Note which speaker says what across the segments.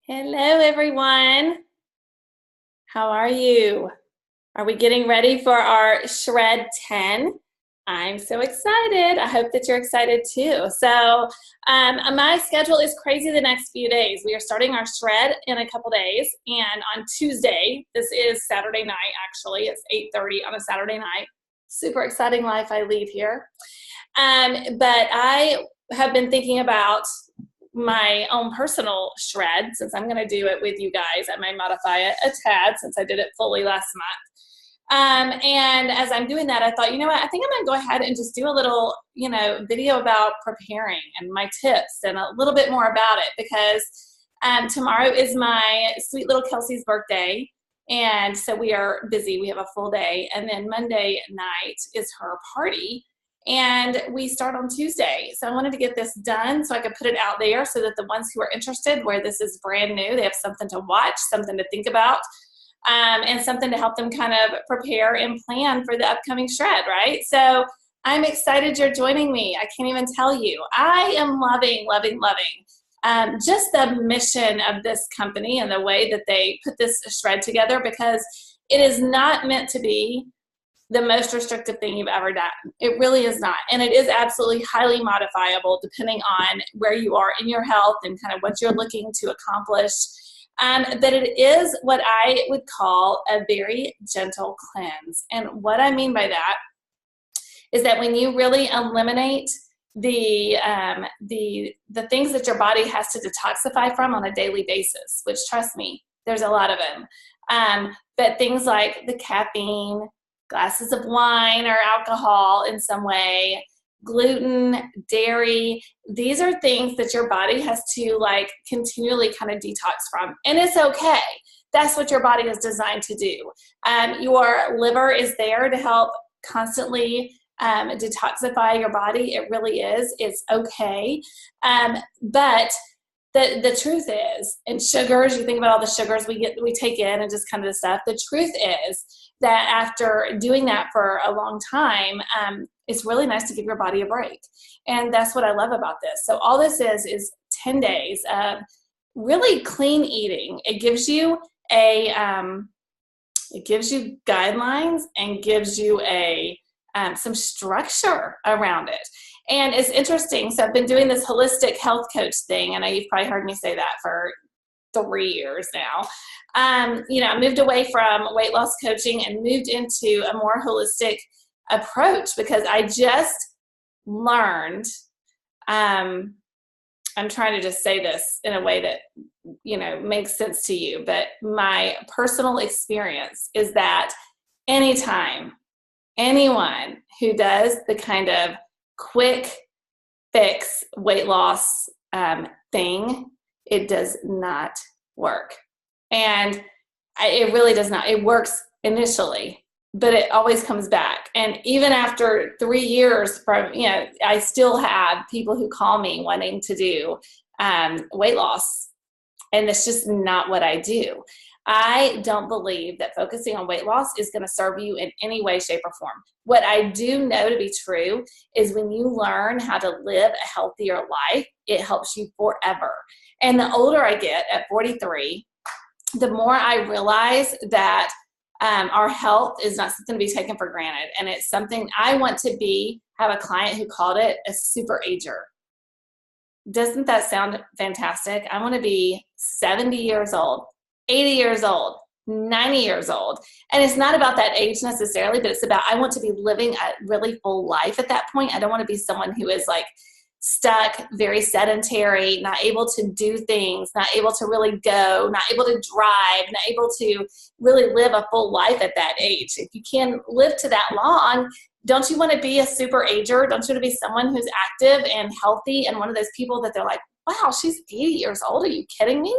Speaker 1: Hello, everyone. How are you? Are we getting ready for our Shred 10? I'm so excited. I hope that you're excited too. My schedule is crazy the next few days. We are starting our Shred in a couple days, and on Tuesday, this is Saturday night actually, it's 8:30 on a Saturday night. Super exciting life I lead here. But I have been thinking about my own personal shred, since I'm going to do it with you guys. I may modify it a tad since I did it fully last month. And as I'm doing that, I thought, you know what, I think I'm going to go ahead and just do a little, video about preparing and my tips and a little bit more about it, because tomorrow is my sweet little Kelsey's birthday. And so we are busy. We have a full day. And then Monday night is her party. And we start on Tuesday. So I wanted to get this done so I could put it out there so that the ones who are interested, where this is brand new, they have something to watch, something to think about, and something to help them kind of prepare and plan for the upcoming shred, right? So I'm excited you're joining me. I can't even tell you. I am loving, loving, loving just the mission of this company and the way that they put this shred together, because it is not meant to be the most restrictive thing you've ever done. It really is not. And it is absolutely highly modifiable depending on where you are in your health and kind of what you're looking to accomplish. But it is what I would call a very gentle cleanse. And what I mean by that is that when you really eliminate the things that your body has to detoxify from on a daily basis, which, trust me, there's a lot of them. But things like the caffeine, glasses of wine or alcohol in some way, gluten, dairy, these are things that your body has to continually kind of detox from. And it's okay. That's what your body is designed to do. Your liver is there to help constantly detoxify your body. It really is. It's okay. But the truth is, and sugars, you think about all the sugars we take in and just kind of the stuff. The truth is that after doing that for a long time, it's really nice to give your body a break. And that's what I love about this. So all this is 10 days of really clean eating. It gives you guidelines and gives you some structure around it. And it's interesting. So I've been doing this holistic health coach thing. I know you've probably heard me say that for 3 years now. I moved away from weight loss coaching and moved into a more holistic approach because I just learned, I'm trying to just say this in a way that, makes sense to you, but my personal experience is that anytime anyone who does the kind of quick fix weight loss thing, it does not work. And it really does not. It works initially, but it always comes back. And even after 3 years from, I still have people who call me wanting to do weight loss. And it's just not what I do. I don't believe that focusing on weight loss is going to serve you in any way, shape, or form. What I do know to be true is when you learn how to live a healthier life, it helps you forever. And the older I get, at 43, the more I realize that our health is not something to be taken for granted. And it's something I want to have a client who called it a super ager. Doesn't that sound fantastic? I want to be 70 years old, 80 years old, 90 years old. And it's not about that age necessarily, but it's about, I want to be living a really full life at that point. I don't want to be someone who is stuck, very sedentary, not able to do things, not able to really go, not able to drive, not able to really live a full life at that age. If you can live to that long, don't you want to be a super ager? Don't you want to be someone who's active and healthy and one of those people that they're like, wow, she's 80 years old. Are you kidding me?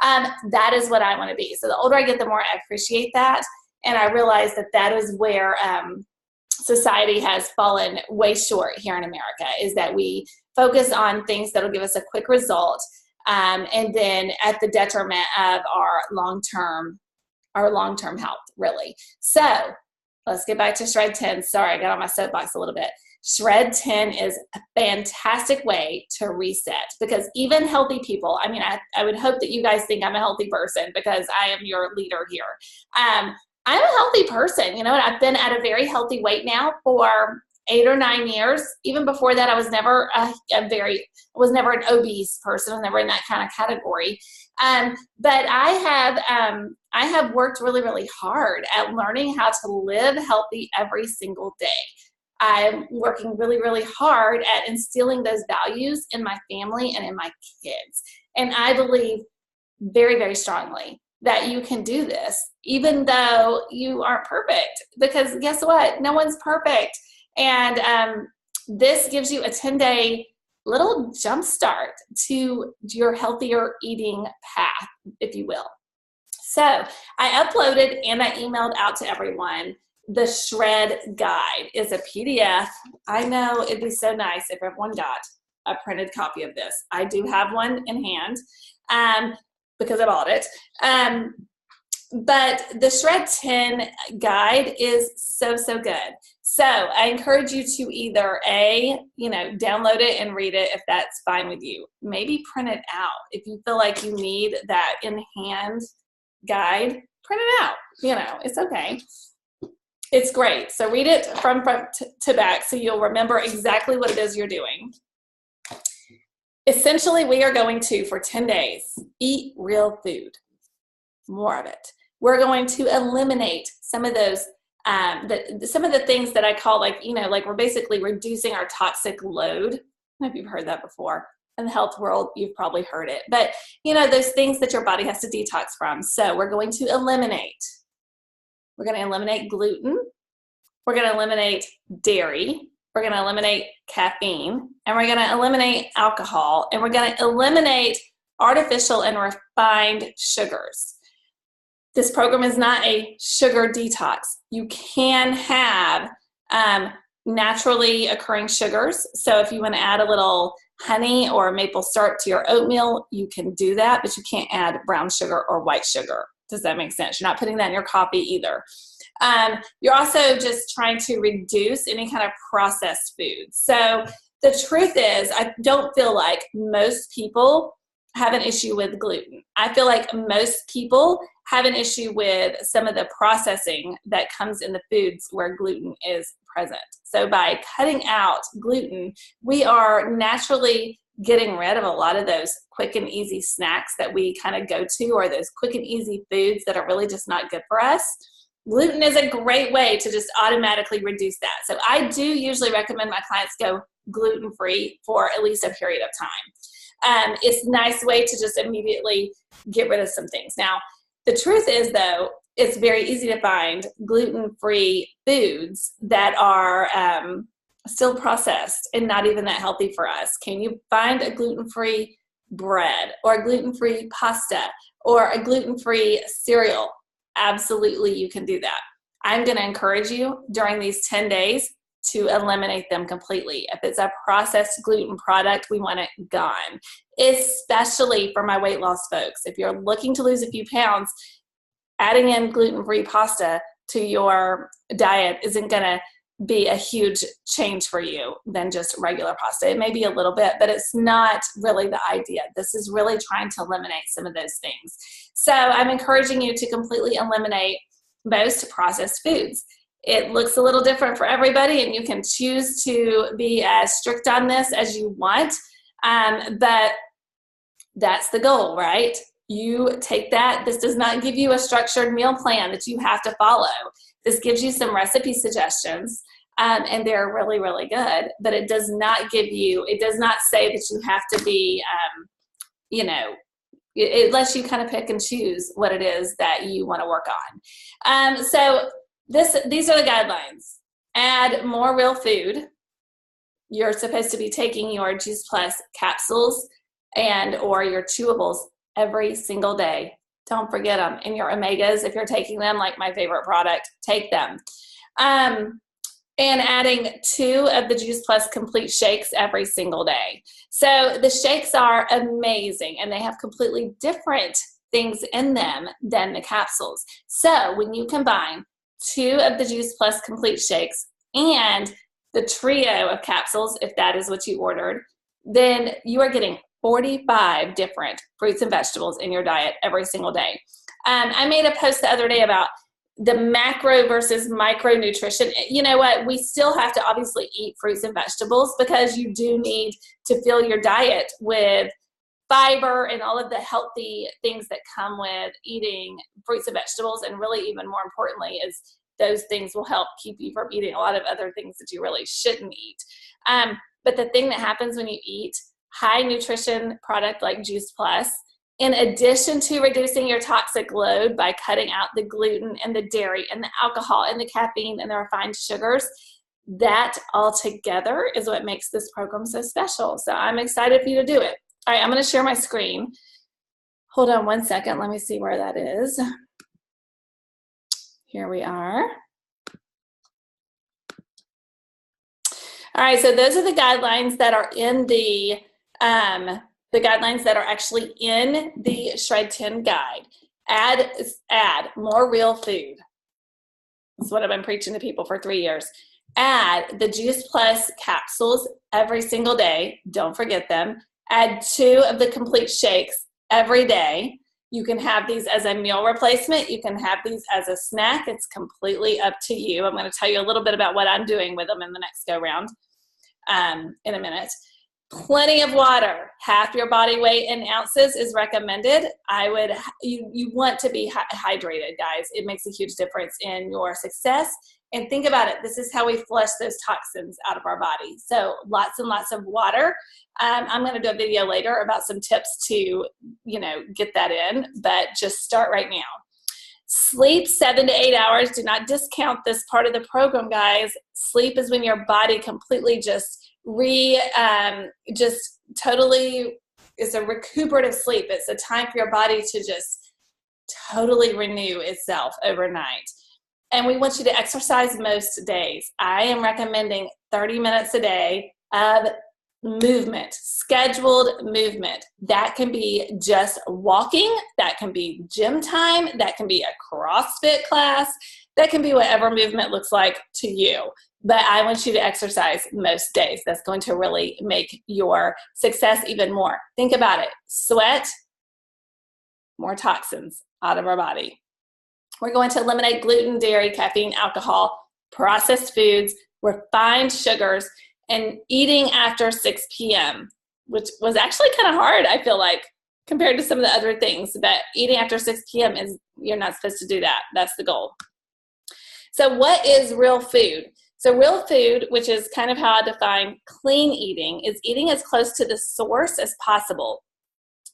Speaker 1: That is what I want to be. So the older I get, the more I appreciate that. And I realize that is where society has fallen way short here in America, is that we focus on things that will give us a quick result, and then at the detriment of our long-term health, really. So let's get back to Shred 10. Sorry, I got on my soapbox a little bit. Shred 10 is a fantastic way to reset, because even healthy people, I mean, I would hope that you guys think I'm a healthy person because I am your leader here. I'm a healthy person, you know, and I've been at a very healthy weight now for 8 or 9 years. Even before that, I was never never an obese person. I was never in that kind of category. But I have worked really, really hard at learning how to live healthy every single day. I'm working really, really hard at instilling those values in my family and in my kids. And I believe very, very strongly that you can do this, even though you aren't perfect, because guess what? No one's perfect. And this gives you a 10-day little jump start to your healthier eating path, if you will. So I uploaded and I emailed out to everyone the Shred Guide. Is a PDF. I know it'd be so nice if everyone got a printed copy of this. I do have one in hand because I bought it. But the Shred 10 guide is so, so good. So I encourage you to either download it and read it if that's fine with you. Maybe print it out. If you feel like you need that in hand guide, print it out. You know, it's okay. It's great. So read it from front to back so you'll remember exactly what it is you're doing. Essentially, we are going to, for 10 days, eat real food. More of it. We're going to eliminate some of those, some of the things that I call like we're basically reducing our toxic load. I don't know if you've heard that before. In the health world, you've probably heard it. But, those things that your body has to detox from. So we're going to eliminate. We're going to eliminate gluten. We're going to eliminate dairy. We're going to eliminate caffeine. And we're going to eliminate alcohol. And we're going to eliminate artificial and refined sugars. This program is not a sugar detox. You can have naturally occurring sugars. So if you want to add a little honey or maple syrup to your oatmeal, you can do that, but you can't add brown sugar or white sugar. Does that make sense? You're not putting that in your coffee either. You're also just trying to reduce any kind of processed food. So the truth is, I don't feel like most people have an issue with gluten. I feel like most people have an issue with some of the processing that comes in the foods where gluten is present. So by cutting out gluten, we are naturally getting rid of a lot of those quick and easy snacks that we kind of go to, or those quick and easy foods that are really just not good for us. Gluten is a great way to just automatically reduce that. So I do usually recommend my clients go gluten-free for at least a period of time. It's a nice way to just immediately get rid of some things. Now, the truth is, though, it's very easy to find gluten-free foods that are still processed and not even that healthy for us. Can you find a gluten-free bread or a gluten-free pasta or a gluten-free cereal? Absolutely, you can do that. I'm going to encourage you during these 10 days to eliminate them completely. If it's a processed gluten product, we want it gone, especially for my weight loss folks. If you're looking to lose a few pounds, adding in gluten-free pasta to your diet isn't going to be a huge change for you than just regular pasta. It may be a little bit, but it's not really the idea. This is really trying to eliminate some of those things. So I'm encouraging you to completely eliminate most processed foods. It looks a little different for everybody, and you can choose to be as strict on this as you want, but that's the goal, right? You take that. This does not give you a structured meal plan that you have to follow. This gives you some recipe suggestions, and they're really, really good, but it does not it does not say that you have to be, it lets you kind of pick and choose what it is that you want to work on. So these are the guidelines. Add more real food. You're supposed to be taking your Juice Plus capsules or your chewables every single day. Don't forget them. And your omegas, if you're taking them, like my favorite product, take them. And adding 2 of the Juice Plus Complete Shakes every single day. So the shakes are amazing, and they have completely different things in them than the capsules. So when you combine 2 of the Juice Plus Complete Shakes and the trio of capsules, if that is what you ordered, then you are getting 45 different fruits and vegetables in your diet every single day. I made a post the other day about the macro versus micronutrition. You know what? We still have to obviously eat fruits and vegetables because you do need to fill your diet with fiber and all of the healthy things that come with eating fruits and vegetables. And really, even more importantly, is those things will help keep you from eating a lot of other things that you really shouldn't eat. But the thing that happens when you eat high nutrition product like Juice Plus, in addition to reducing your toxic load by cutting out the gluten and the dairy and the alcohol and the caffeine and the refined sugars, that all together is what makes this program so special. So I'm excited for you to do it. All right, I'm going to share my screen. Hold on one second. Let me see where that is. Here we are. All right, so those are the guidelines that are in the guidelines that are actually in the Shred 10 guide. Add more real food. That's what I've been preaching to people for 3 years. Add the Juice Plus capsules every single day. Don't forget them. Add 2 of the complete shakes every day. You can have these as a meal replacement. You can have these as a snack. It's completely up to you. I'm going to tell you a little bit about what I'm doing with them in the next go round in a minute. Plenty of water. Half your body weight in ounces is recommended. You want to be hydrated, guys. It makes a huge difference in your success. And think about it. This is how we flush those toxins out of our body. So lots and lots of water. I'm going to do a video later about some tips to, get that in, but just start right now. Sleep 7 to 8 hours. Do not discount this part of the program, guys. Sleep is when your body completely just totally is a recuperative sleep. It's a time for your body to just totally renew itself overnight. And we want you to exercise most days. I am recommending 30 minutes a day of movement, scheduled movement. That can be just walking, that can be gym time, that can be a CrossFit class, that can be whatever movement looks like to you. But I want you to exercise most days. That's going to really make your success even more. Think about it. Sweat, more toxins out of our body. We're going to eliminate gluten, dairy, caffeine, alcohol, processed foods, refined sugars, and eating after 6 p.m., which was actually kind of hard, I feel like, compared to some of the other things. But eating after 6 p.m. you're not supposed to do that. That's the goal. So what is real food? So real food, which is kind of how I define clean eating, is eating as close to the source as possible.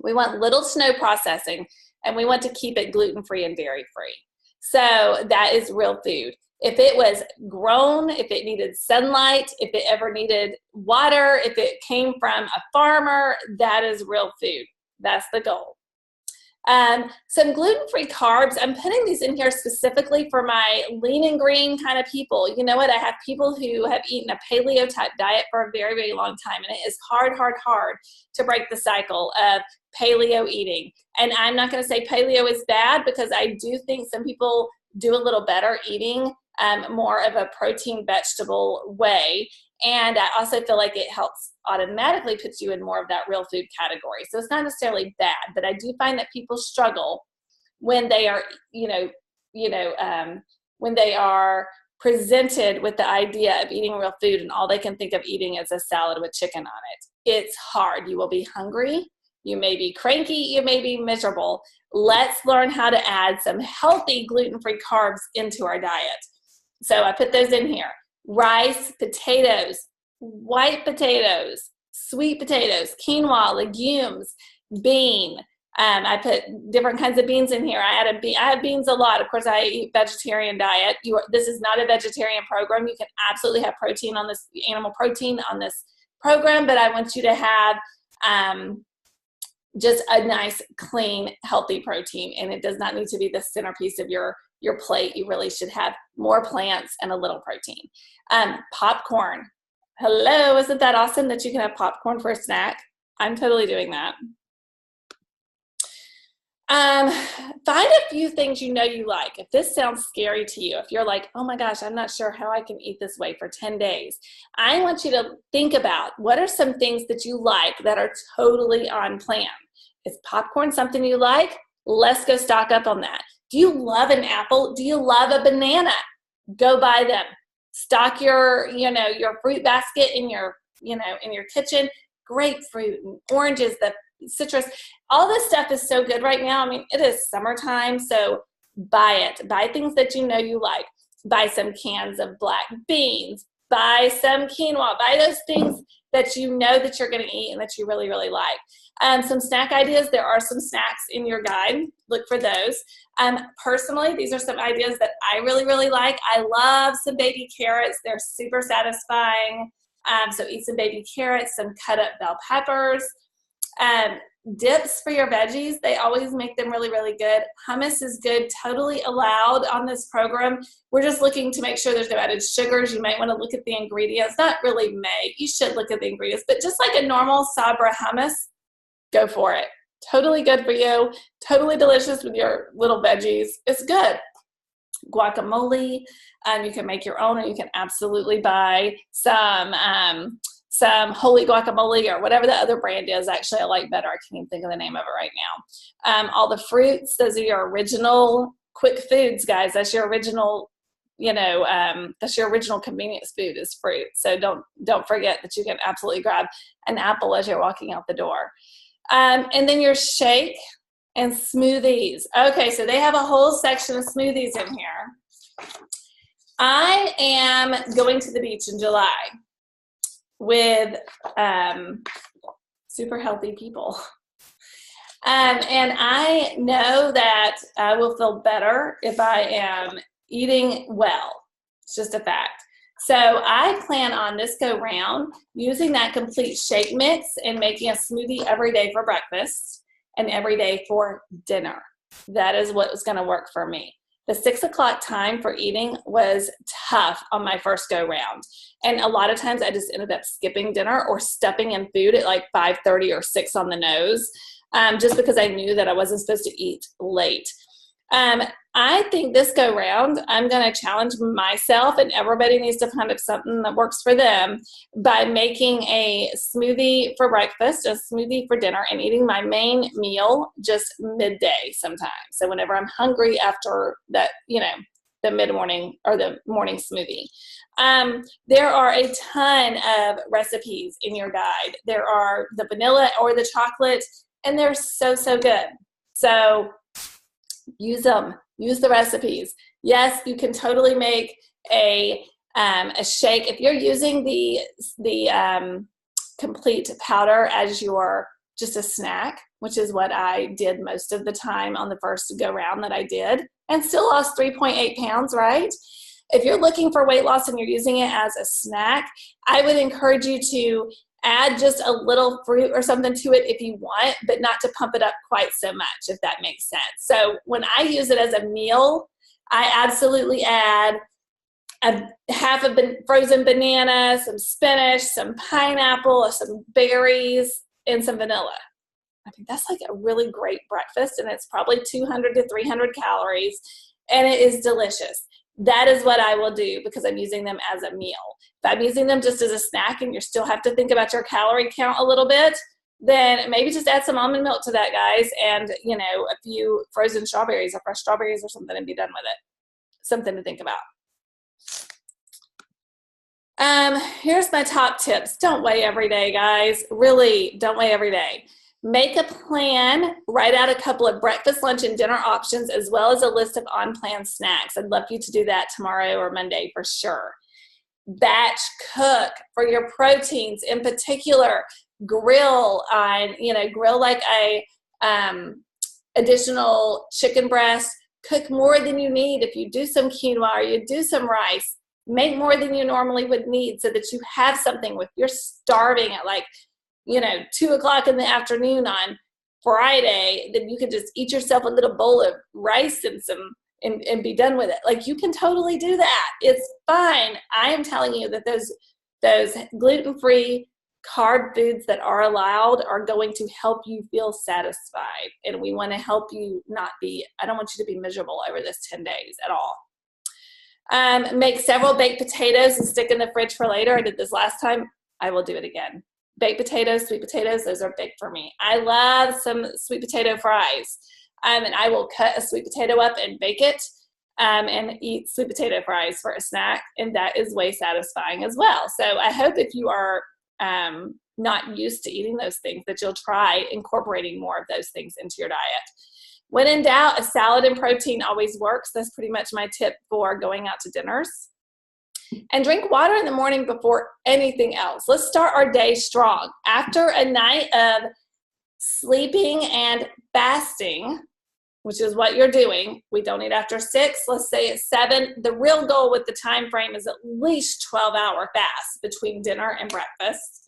Speaker 1: We want little to no processing, and we want to keep it gluten-free and dairy-free. So that is real food. If it was grown, if it needed sunlight, if it ever needed water, if it came from a farmer, that is real food. That's the goal. Some gluten-free carbs, I'm putting these in here specifically for my lean and green kind of people. You know what? I have people who have eaten a paleo type diet for a very, very long time, and it is hard to break the cycle of paleo eating. And I'm not going to say paleo is bad, because I do think some people do a little better eating more of a protein vegetable way. And I also feel like it helps automatically put you in more of that real food category. So it's not necessarily bad, but I do find that people struggle when they are, when they are presented with the idea of eating real food and all they can think of eating is a salad with chicken on it. It's hard. You will be hungry. You may be cranky. You may be miserable. Let's learn how to add some healthy gluten-free carbs into our diet. So I put those in here. Rice, potatoes, white potatoes, sweet potatoes, quinoa, legumes, bean. I put different kinds of beans in here. I add beans a lot. Of course, I eat vegetarian diet. This is not a vegetarian program. You can absolutely have protein on this, animal protein on this program, but I want you to have just a nice, clean, healthy protein, and it does not need to be the centerpiece of your plate. You really should have more plants and a little protein. Popcorn. Hello, isn't that awesome that you can have popcorn for a snack? I'm totally doing that. Um, find a few things you know you like. If this sounds scary to you, if you're like, oh my gosh, I'm not sure how I can eat this way for 10 days, I want you to think about what are some things that you like that are totally on plan. Is popcorn something you like? Let's go stock up on that. Do you love an apple? Do you love a banana? Go buy them. Stock your, your fruit basket in your, in your kitchen. Grapefruit and oranges, the citrus, all this stuff is so good right now. I mean, it is summertime, so buy it. Buy things that you know you like. Buy some cans of black beans. Buy some quinoa. Buy those things that you know that you're going to eat and that you really, really like. Some snack ideas. There are some snacks in your guide. Look for those. Personally, these are some ideas that I really, really like. I love some baby carrots. They're super satisfying. So eat some baby carrots, some cut up bell peppers. Dips for your veggies, they always make them really, really good. Hummus is good, totally allowed on this program. We're just looking to make sure there's no added sugars. You might want to look at the ingredients. Not really you should look at the ingredients, but just like a normal Sabra hummus, go for it. Totally good for you, totally delicious with your little veggies. It's good. Guacamole, you can make your own, or you can absolutely buy some holy guacamole or whatever the other brand is. Actually, I like better. I can't even think of the name of it right now. All the fruits, those are your original quick foods, guys. That's your original, that's your original convenience food is fruit. So don't forget that you can absolutely grab an apple as you're walking out the door. And then your shake and smoothies. Okay, so they have a whole section of smoothies in here. I am going to the beach in July with super healthy people. And I know that I will feel better if I am eating well. It's just a fact. So I plan on this go round using that complete shake mix and making a smoothie every day for breakfast and every day for dinner. That is what is going to work for me. The 6 o'clock time for eating was tough on my first go round. And a lot of times I just ended up skipping dinner or stuffing in food at like 5:30 or 6 on the nose, just because I knew that I wasn't supposed to eat late. I think this go round, I'm going to challenge myself, and everybody needs to find something that works for them, by making a smoothie for breakfast, a smoothie for dinner, and eating my main meal just midday sometimes. So whenever I'm hungry after that, the mid-morning or the morning smoothie. There are a ton of recipes in your guide. There are the vanilla or the chocolate, and they're so, so good. So use them. Use the recipes. Yes, you can totally make a shake. If you're using the complete powder as your just a snack, which is what I did most of the time on the first go round that I did, and still lost 3.8 pounds, right? If you're looking for weight loss and you're using it as a snack, I would encourage you to add just a little fruit or something to it if you want, but not to pump it up quite so much, if that makes sense. So when I use it as a meal, I absolutely add half a frozen banana, some spinach, some pineapple, some berries, and some vanilla. I think that's like a really great breakfast, and it's probably 200 to 300 calories, and it is delicious. That is what I will do because I'm using them as a meal. If I'm using them just as a snack and you still have to think about your calorie count a little bit, then maybe just add some almond milk to that, guys, and, a few frozen strawberries or fresh strawberries or something, and be done with it. Something to think about. Here's my top tips. Don't weigh every day, guys. Really, don't weigh every day. Make a plan, write out a couple of breakfast, lunch, and dinner options, as well as a list of on-plan snacks. I'd love you to do that tomorrow or Monday for sure. Batch cook for your proteins, in particular. Grill on, grill like a additional chicken breast. Cook more than you need. If you do some quinoa or you do some rice, make more than you normally would need so that you have something. If you're starving at 2 o'clock in the afternoon on Friday, then you can just eat yourself a little bowl of rice and be done with it. You can totally do that. It's fine. I am telling you that those gluten-free carb foods that are allowed are going to help you feel satisfied. And we want to help you not be, I don't want you to be miserable over this 10 days at all. Make several baked potatoes and stick in the fridge for later. I did this last time. I will do it again. Baked potatoes, sweet potatoes, those are big for me. I love some sweet potato fries. And I will cut a sweet potato up and bake it and eat sweet potato fries for a snack. And that is way satisfying as well. So I hope if you are not used to eating those things, that you'll try incorporating more of those things into your diet. When in doubt, a salad and protein always works. That's pretty much my tip for going out to dinners. And drink water in the morning before anything else. Let's start our day strong. After a night of sleeping and fasting, which is what you're doing, we don't eat after 6, let's say it's 7. The real goal with the time frame is at least 12-hour fast between dinner and breakfast.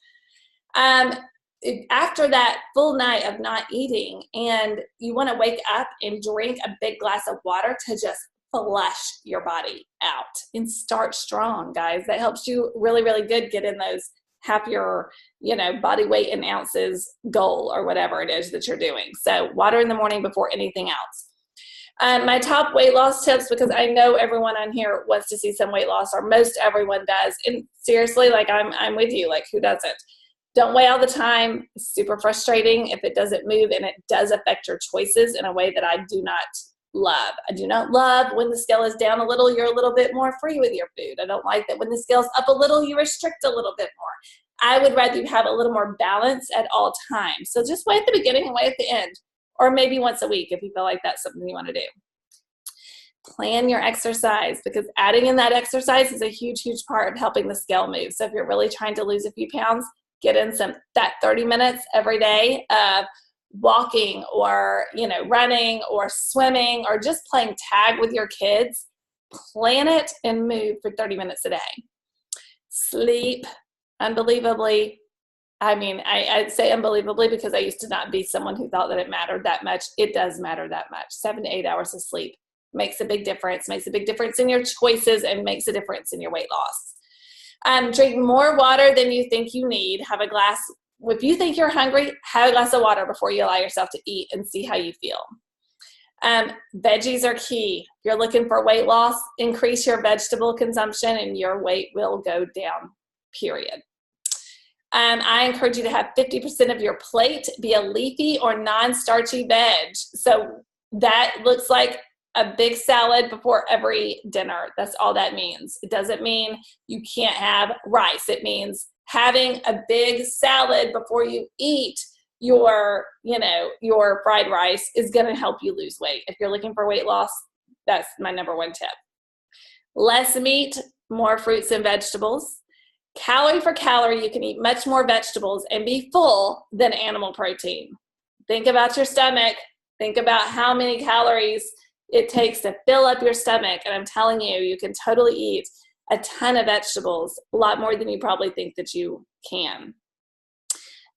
Speaker 1: After that full night of not eating, and you want to wake up and drink a big glass of water to just flush your body out and start strong, guys. That helps you really, really good get in those happier, body weight in ounces goal or whatever it is that you're doing. So water in the morning before anything else. My top weight loss tips, because I know everyone on here wants to see some weight loss, or most everyone does. And seriously, like I'm with you, like who doesn't? Don't weigh all the time. It's super frustrating if it doesn't move, and it does affect your choices in a way that I do not love. I do not love when the scale is down a little, you're a little bit more free with your food. I don't like that when the scale's up a little, you restrict a little bit more. I would rather you have a little more balance at all times. So just weigh at the beginning and weigh at the end, or maybe once a week if you feel like that's something you want to do. Plan your exercise, because adding in that exercise is a huge, huge part of helping the scale move. So if you're really trying to lose a few pounds, get in that 30 minutes every day of walking or, running or swimming or just playing tag with your kids. Plan it and move for 30 minutes a day. Sleep, unbelievably. I'd say unbelievably because I used to not be someone who thought that it mattered that much. It does matter that much. 7 to 8 hours of sleep makes a big difference, makes a big difference in your choices, and makes a difference in your weight loss. Drink more water than you think you need. Have a glass. If you think you're hungry, have a glass of water before you allow yourself to eat and see how you feel. Veggies are key. If you're looking for weight loss, increase your vegetable consumption and your weight will go down, period. I encourage you to have 50% of your plate be a leafy or non-starchy veg. So that looks like a big salad before every dinner. That's all that means. It doesn't mean you can't have rice. It means having a big salad before you eat your fried rice is going to help you lose weight. If you're looking for weight loss, that's my number one tip. Less meat, more fruits and vegetables. Calorie for calorie, you can eat much more vegetables and be full than animal protein. Think about your stomach. Think about how many calories it takes to fill up your stomach. And I'm telling you, you can totally eat a ton of vegetables, a lot more than you probably think that you can.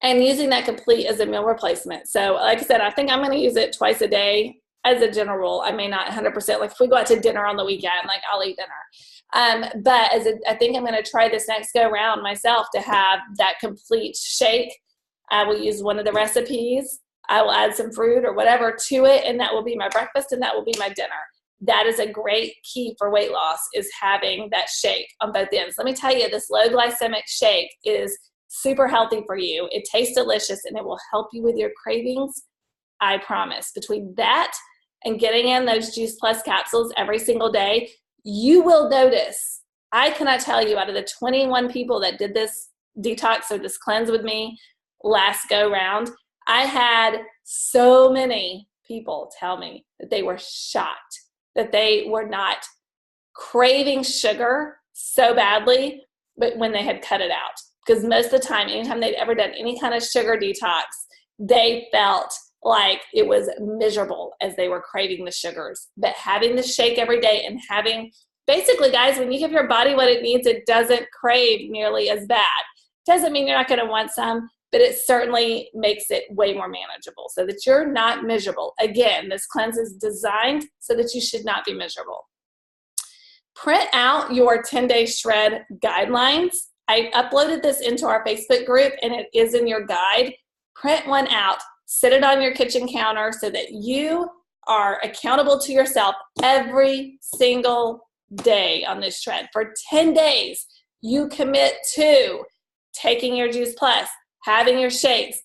Speaker 1: And using that complete as a meal replacement. So like I said, I think I'm going to use it twice a day as a general rule. I may not 100%, like if we go out to dinner on the weekend, like I'll eat dinner. But I think I'm going to try this next go around myself to have that complete shake. I will use one of the recipes. I will add some fruit or whatever to it, and that will be my breakfast and that will be my dinner. That is a great key for weight loss, is having that shake on both ends. Let me tell you, this low glycemic shake is super healthy for you. It tastes delicious and it will help you with your cravings. I promise. Between that and getting in those Juice Plus capsules every single day, you will notice. I cannot tell you, out of the 21 people that did this detox or this cleanse with me last go round, I had so many people tell me that they were shocked that they were not craving sugar so badly, but when they had cut it out. Because most of the time, anytime they'd ever done any kind of sugar detox, they felt like it was miserable as they were craving the sugars. But having the shake every day and having, basically, guys, when you give your body what it needs, it doesn't crave nearly as bad. Doesn't mean you're not going to want some, but it certainly makes it way more manageable so that you're not miserable. Again, this cleanse is designed so that you should not be miserable. Print out your 10-day shred guidelines. I uploaded this into our Facebook group, and it is in your guide. Print one out, sit it on your kitchen counter so that you are accountable to yourself every single day on this shred. For 10 days, you commit to taking your Juice Plus, having your shakes,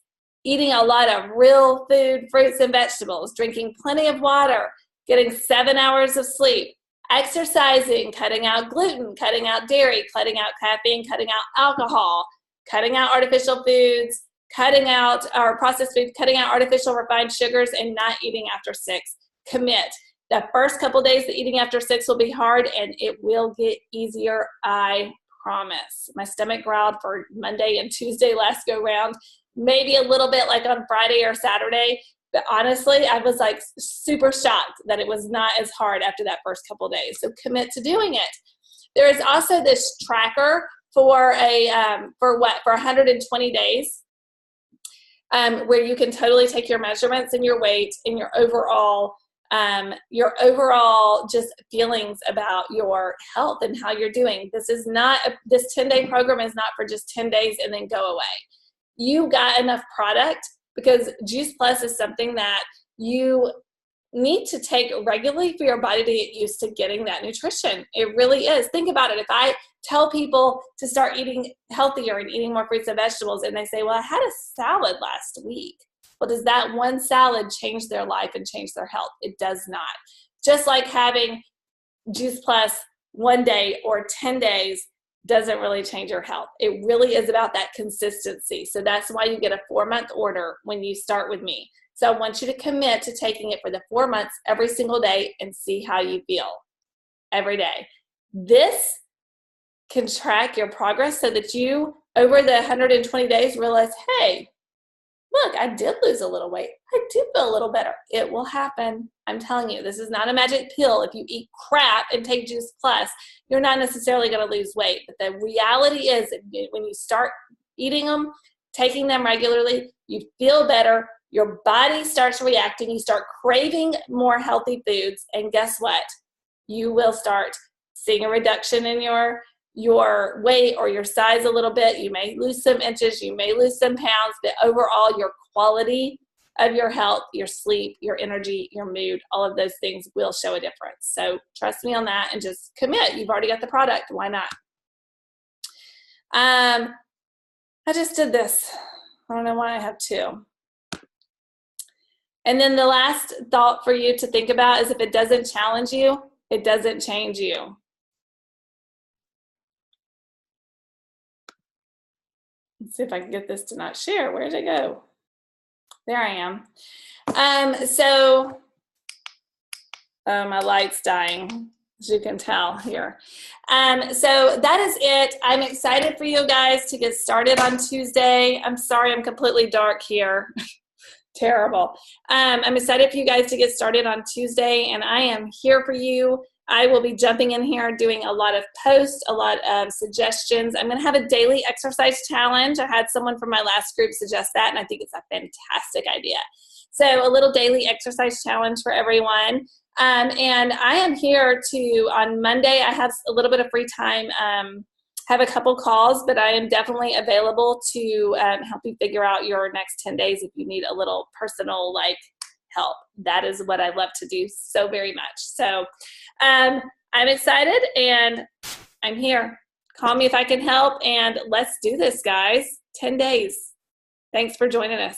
Speaker 1: eating a lot of real food, fruits and vegetables, drinking plenty of water, getting 7 hours of sleep, exercising, cutting out gluten, cutting out dairy, cutting out caffeine, cutting out alcohol, cutting out artificial foods, cutting out our processed foods, cutting out artificial refined sugars, and not eating after 6. Commit. The first couple days, the eating after 6 will be hard, and it will get easier, I promise. My stomach growled for Monday and Tuesday last go round, maybe a little bit like on Friday or Saturday, but honestly, I was like super shocked that it was not as hard after that first couple days. So commit to doing it. There is also this tracker for 120 days, where you can totally take your measurements and your weight and your overall just feelings about your health and how you're doing. This 10-day program is not for just 10 days and then go away. You got enough product, because Juice Plus is something that you need to take regularly for your body to get used to getting that nutrition. It really is. Think about it. If I tell people to start eating healthier and eating more fruits and vegetables, and they say, well, I had a salad last week. Well, does that one salad change their life and change their health? It does not. Just like having Juice Plus 1 day or 10 days doesn't really change your health. It really is about that consistency. So that's why you get a 4-month order when you start with me. So I want you to commit to taking it for the 4 months every single day and see how you feel every day. This can track your progress so that you, over the 120 days, realize, hey, look, I did lose a little weight. I do feel a little better. It will happen. I'm telling you, this is not a magic pill. If you eat crap and take Juice Plus, you're not necessarily going to lose weight. But the reality is, when you start eating them, taking them regularly, you feel better. Your body starts reacting. You start craving more healthy foods. And guess what? You will start seeing a reduction in your weight or your size a little bit. You may lose some inches, you may lose some pounds, but overall your quality of your health, your sleep, your energy, your mood, all of those things will show a difference. So trust me on that and just commit. You've already got the product. Why not? I just did this. I don't know why I have 2. And then the last thought for you to think about is, if it doesn't challenge you, it doesn't change you. Let's see if I can get this to not share. Where did it go? There I am. My light's dying, as you can tell here. So that is it. I'm excited for you guys to get started on Tuesday. I'm sorry I'm completely dark here. Terrible. I'm excited for you guys to get started on Tuesday, and I am here for you. I will be jumping in here doing a lot of posts, a lot of suggestions. I'm going to have a daily exercise challenge. I had someone from my last group suggest that, and I think it's a fantastic idea. So a little daily exercise challenge for everyone. And I am here on Monday, I have a little bit of free time, have a couple calls, but I am definitely available to help you figure out your next 10 days if you need a little personal help. That is what I love to do so very much. So I'm excited and I'm here. Call me if I can help, and let's do this, guys. 10 days. Thanks for joining us.